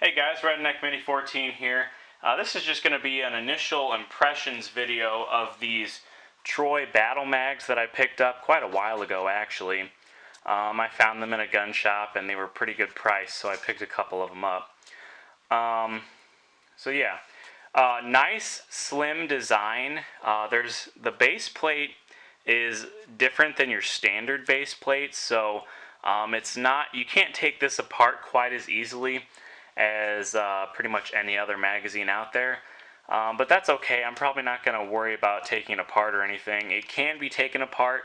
Hey guys, Redneck Mini 14 here. This is just going to be an initial impressions video of these Troy battle mags that I picked up quite a while ago actually. I found them in a gun shop and they were pretty good price, so I picked a couple of them up. So yeah, nice slim design. There's the base plate is different than your standard base plate, so it's not, you can't take this apart quite as easily as pretty much any other magazine out there. But that's okay. I'm probably not going to worry about taking it apart or anything. It can be taken apart,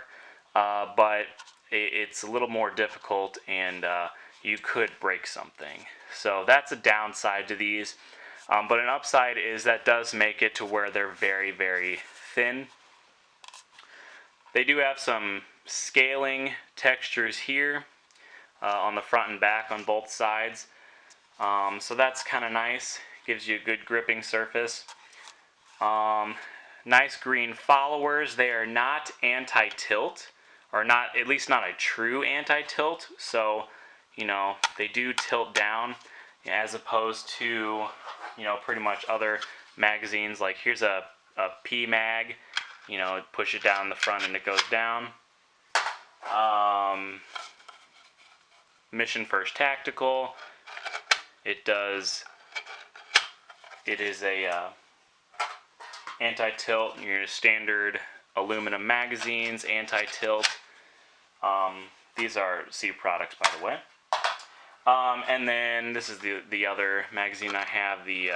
but it's a little more difficult and you could break something. So that's a downside to these. But an upside is that does make it to where they're very, very thin. They do have some scaling textures here on the front and back on both sides. So that's kind of nice. Gives you a good gripping surface. Nice green followers. They are not anti-tilt, or not, at least not a true anti-tilt. So, you know, they do tilt down as opposed to, you know, pretty much other magazines. Like here's a P mag. You know, push it down the front and it goes down. Mission First Tactical. It is a anti-tilt. Your standard aluminum magazines, anti-tilt. These are C products, by the way. And then this is the other magazine I have, the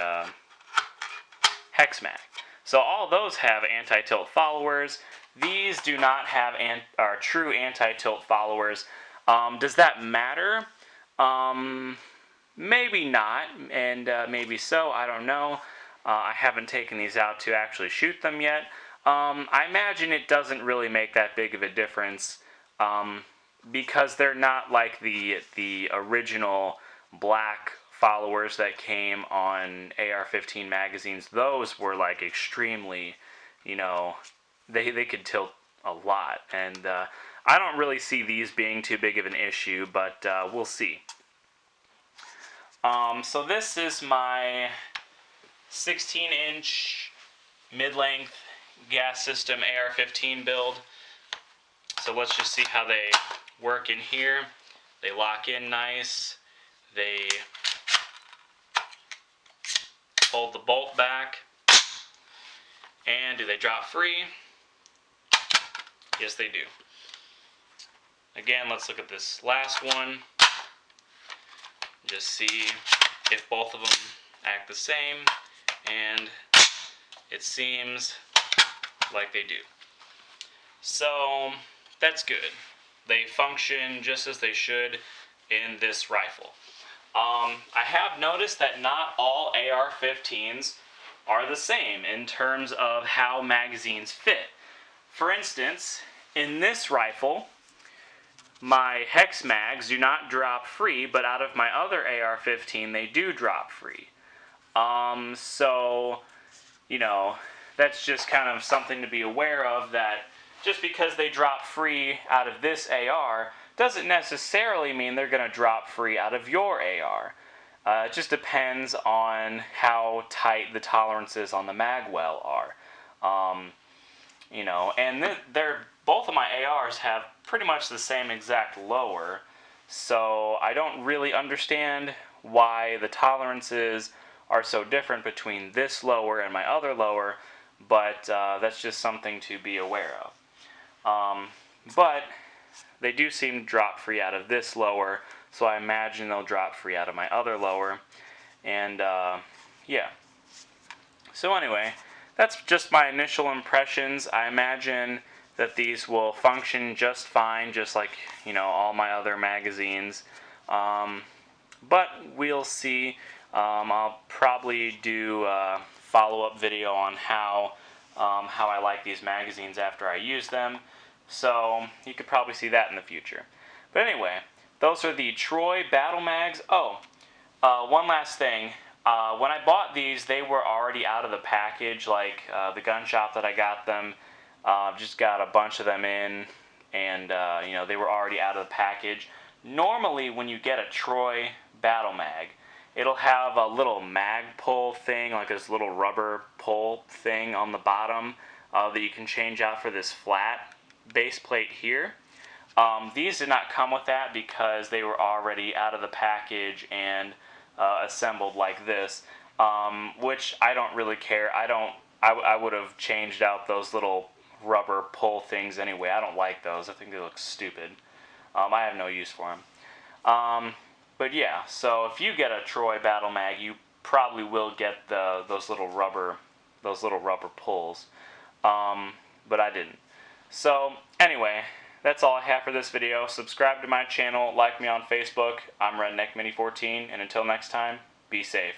Hex Mag. So all those have anti-tilt followers. These do not have are true anti-tilt followers. Does that matter? Maybe not, and maybe so, I don't know. I haven't taken these out to actually shoot them yet. I imagine it doesn't really make that big of a difference because they're not like the original black followers that came on AR-15 magazines. Those were like extremely, you know, they could tilt a lot, and I don't really see these being too big of an issue, but we'll see. So this is my 16-inch mid-length gas system AR-15 build. So let's just see how they work in here. They lock in nice. They hold the bolt back. And do they drop free? Yes, they do. Again, let's look at this last one. Just see if both of them act the same, and it seems like they do. So that's good. They function just as they should in this rifle. I have noticed that not all AR-15s are the same in terms of how magazines fit. For instance, in this rifle, my Hex mags do not drop free, but out of my other AR-15 they do drop free. So, you know, that's just kind of something to be aware of, that just because they drop free out of this AR doesn't necessarily mean they're going to drop free out of your AR. It just depends on how tight the tolerances on the mag well are. You know, and both of my ARs have pretty much the same exact lower, so I don't really understand why the tolerances are so different between this lower and my other lower, but that's just something to be aware of. But they do seem to drop free out of this lower, so I imagine they'll drop free out of my other lower, and yeah. So anyway, that's just my initial impressions. I imagine that these will function just fine, just like, you know, all my other magazines. But we'll see. I'll probably do a follow-up video on how I like these magazines after I use them. So you could probably see that in the future. But anyway, those are the Troy battle mags. Oh, one last thing. When I bought these, they were already out of the package. Like the gun shop that I got them, just got a bunch of them in, and you know, they were already out of the package. Normally, when you get a Troy battle mag, it'll have a little mag pull thing, like this little rubber pull thing on the bottom that you can change out for this flat base plate here. These did not come with that because they were already out of the package and assembled like this, which I don't really care. I would have changed out those little rubber pull things anyway. I don't like those. I think they look stupid. I have no use for them. But yeah, so if you get a Troy Battle Mag, you probably will get those little rubber pulls. But I didn't. So anyway, that's all I have for this video. Subscribe to my channel, like me on Facebook. I'm Redneck Mini 14, and until next time, be safe.